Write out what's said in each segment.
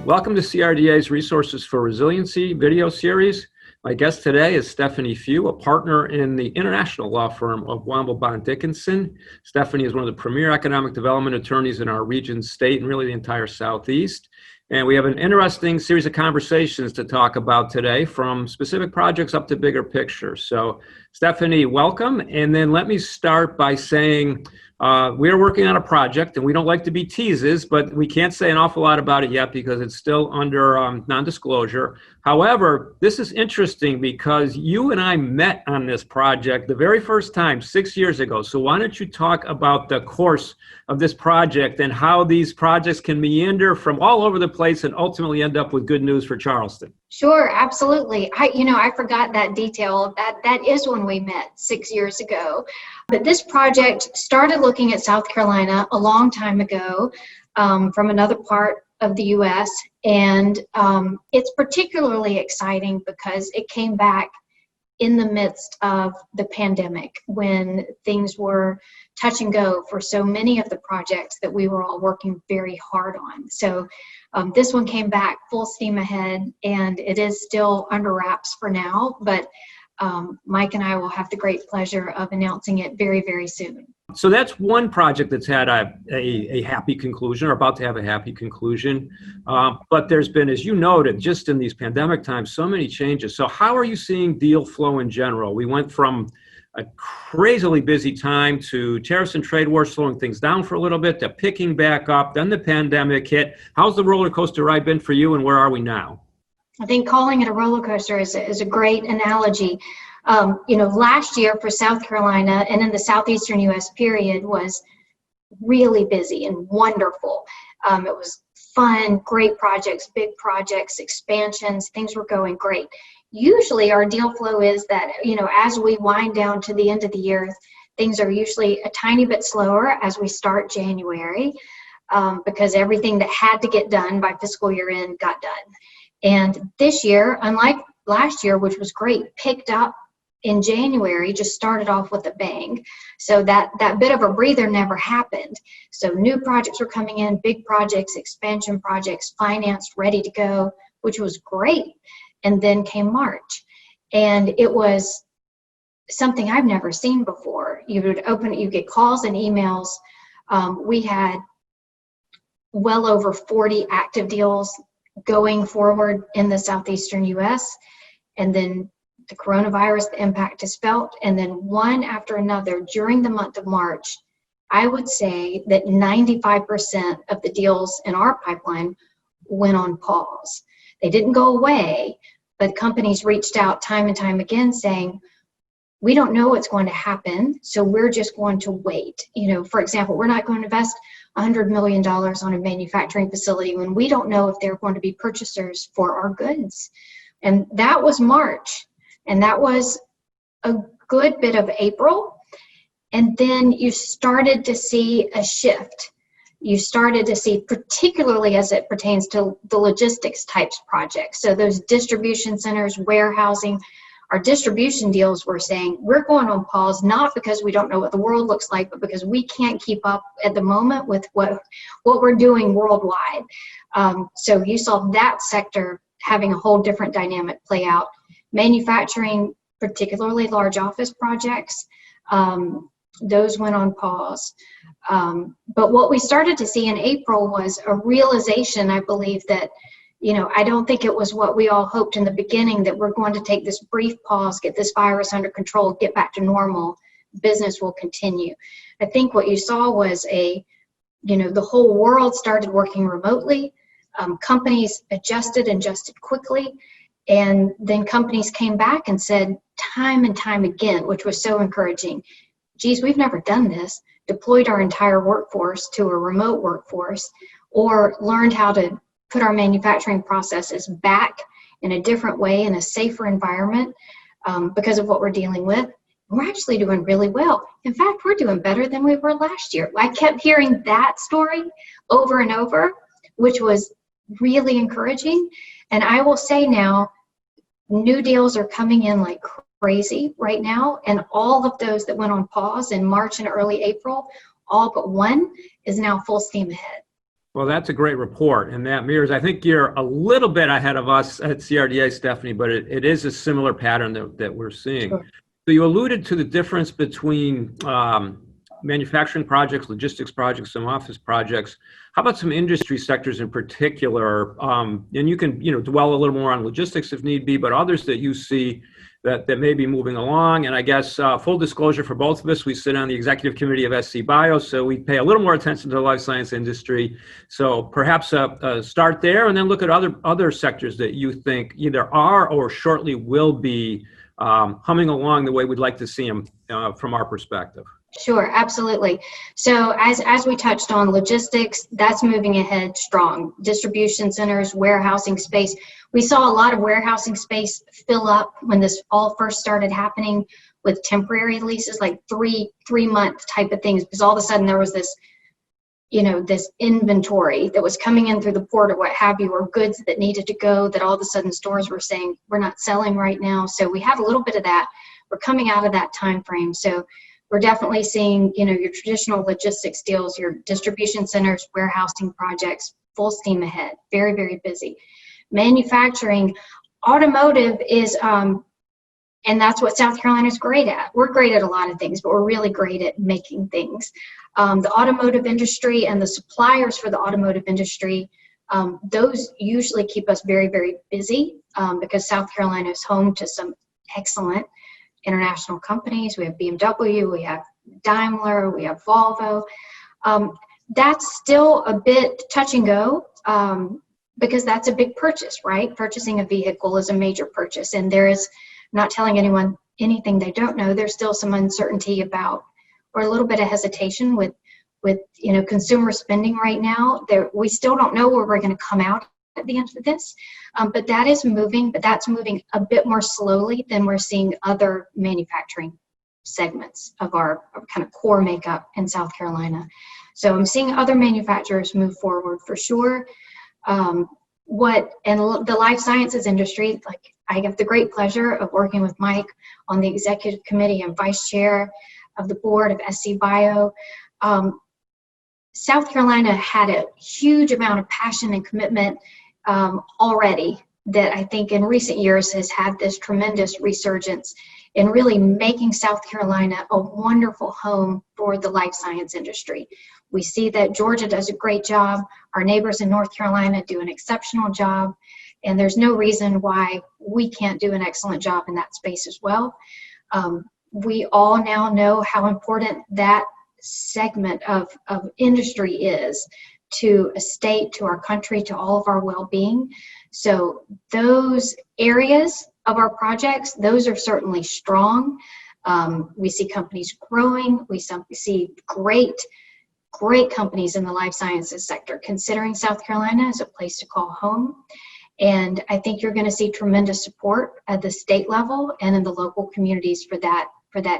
Welcome to CRDA's Resources for Resiliency video series. My guest today is Stephanie Few, a partner in the international law firm of Womble Bond Dickinson. Stephanie is one of the premier economic development attorneys in our region, state, and really the entire Southeast. And we have an interesting series of conversations to talk about today, from specific projects up to bigger picture. So Stephanie, welcome. And then let me start by saying we are working on a project, and we don't like to be teases, but we can't say an awful lot about it yet because it's still under non-disclosure. However, this is interesting because you and I met on this project the very first time 6 years ago. So why don't you talk about the course of this project and how these projects can meander from all over the place and ultimately end up with good news for Charleston? Sure, absolutely. I forgot that detail. That is when we met 6 years ago. But this project started looking at South Carolina a long time ago from another part of the U.S. And it's particularly exciting because it came back in the midst of the pandemic when things were touch and go for so many of the projects that we were all working very hard on. So this one came back full steam ahead, and it is still under wraps for now, but Mike and I will have the great pleasure of announcing it very, very soon. So that's one project that's had a happy conclusion, or about to have a happy conclusion. But there's been, as you noted, just in these pandemic times, so many changes. So how are you seeing deal flow in general? We went from a crazily busy time to tariffs and trade wars slowing things down for a little bit, to picking back up, then the pandemic hit. How's the roller coaster ride been for you, and where are we now? I think calling it a roller coaster is a great analogy. Last year for South Carolina and in the southeastern U.S. period was really busy and wonderful. It was fun, great projects, big projects, expansions, things were going great. Usually our deal flow is that, as we wind down to the end of the year, things are usually a tiny bit slower as we start January because everything that had to get done by fiscal year end got done. And this year, unlike last year, which was great, picked up in January, just started off with a bang. So that bit of a breather never happened. So new projects were coming in, big projects, expansion projects, financed, ready to go, which was great. And then came March. And it was something I've never seen before. You would open it, you get calls and emails. We had well over 40 active deals going forward in the southeastern U.S. And then the coronavirus, the impact is felt. And then one after another during the month of March, I would say that 95% of the deals in our pipeline went on pause. They didn't go away, but companies reached out time and time again saying, we don't know what's going to happen, so we're just going to wait. For example, we're not going to invest $100 million on a manufacturing facility when we don't know if they're going to be purchasers for our goods. And that was March, and that was a good bit of April. And then you started to see a shift. You started to see, particularly as it pertains to the logistics types projects. So those distribution centers, warehousing, our distribution deals were saying, we're going on pause, not because we don't know what the world looks like, but because we can't keep up at the moment with what we're doing worldwide. So you saw that sector having a whole different dynamic play out. Manufacturing, particularly large office projects, those went on pause. But what we started to see in April was a realization, I believe, that I don't think it was what we all hoped in the beginning, that we're going to take this brief pause, get this virus under control, get back to normal, business will continue. I think what you saw was the whole world started working remotely. Companies adjusted quickly. And then companies came back and said time and time again, which was so encouraging, geez, we've never done this, deployed our entire workforce to a remote workforce, or learned how to put our manufacturing processes back in a different way, in a safer environment because of what we're dealing with. We're actually doing really well. In fact, we're doing better than we were last year. I kept hearing that story over and over, which was really encouraging. And I will say now, new deals are coming in like crazy right now. And all of those that went on pause in March and early April, all but one is now full steam ahead. Well, that's a great report, and that mirrors, I think you're a little bit ahead of us at CRDA, Stephanie, but it is a similar pattern that we're seeing. Sure. So you alluded to the difference between manufacturing projects, logistics projects, some office projects. How about some industry sectors in particular? And you can, dwell a little more on logistics if need be, but others that you see that may be moving along. And I guess full disclosure for both of us, we sit on the executive committee of SC Bio, so we pay a little more attention to the life science industry. So perhaps start there and then look at other sectors that you think either are or shortly will be humming along the way we'd like to see them from our perspective. Sure, absolutely. So as we touched on, logistics, that's moving ahead strong. Distribution centers, warehousing space. We saw a lot of warehousing space fill up when this all first started happening with temporary leases, like three-month type of things, because all of a sudden there was this, this inventory that was coming in through the port or what have you, or goods that needed to go that all of a sudden stores were saying, we're not selling right now. So we had a little bit of that. We're coming out of that time frame. So we're definitely seeing, your traditional logistics deals, your distribution centers, warehousing projects, full steam ahead, very, very busy. Manufacturing, automotive is, and that's what South Carolina is great at. We're great at a lot of things, but we're really great at making things. The automotive industry and the suppliers for the automotive industry, those usually keep us very, very busy because South Carolina is home to some excellent international companies. We have BMW, we have Daimler, we have Volvo. That's still a bit touch and go because that's a big purchase, right? Purchasing a vehicle is a major purchase, and there is, not telling anyone anything they don't know, there's still some uncertainty about, or a little bit of hesitation with consumer spending right now. We still don't know where we're going to come out at the end of this, but that is moving, but that's moving a bit more slowly than we're seeing other manufacturing segments of our kind of core makeup in South Carolina. So I'm seeing other manufacturers move forward for sure. And the life sciences industry, like I have the great pleasure of working with Mike on the executive committee and vice chair of the board of SC Bio. South Carolina had a huge amount of passion and commitment already that I think in recent years has had this tremendous resurgence in really making South Carolina a wonderful home for the life science industry. We see that Georgia does a great job. Our neighbors in North Carolina do an exceptional job, and there's no reason why we can't do an excellent job in that space as well. We all now know how important that segment of industry is to a state, to our country, to all of our well-being. So those areas of our projects, those are certainly strong. We see companies growing. We see great companies in the life sciences sector considering South Carolina as a place to call home. And I think you're going to see tremendous support at the state level and in the local communities for that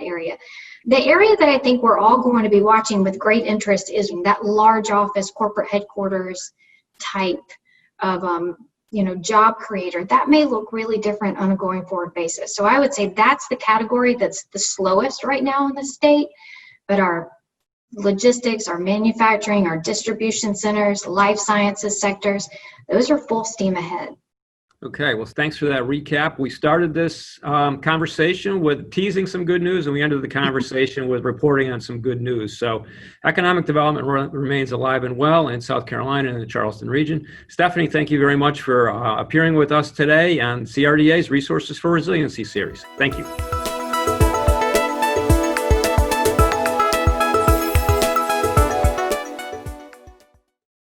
area. The area that I think we're all going to be watching with great interest is that large office, corporate headquarters type of job creator. That may look really different on a going forward basis. So I would say that's the category that's the slowest right now in the state, but our logistics, our manufacturing, our distribution centers, life sciences sectors, those are full steam ahead. Okay, well, thanks for that recap. We started this conversation with teasing some good news, and we ended the conversation with reporting on some good news. So economic development remains alive and well in South Carolina and the Charleston region. Stephanie, thank you very much for appearing with us today on CRDA's Resources for Resiliency series. Thank you.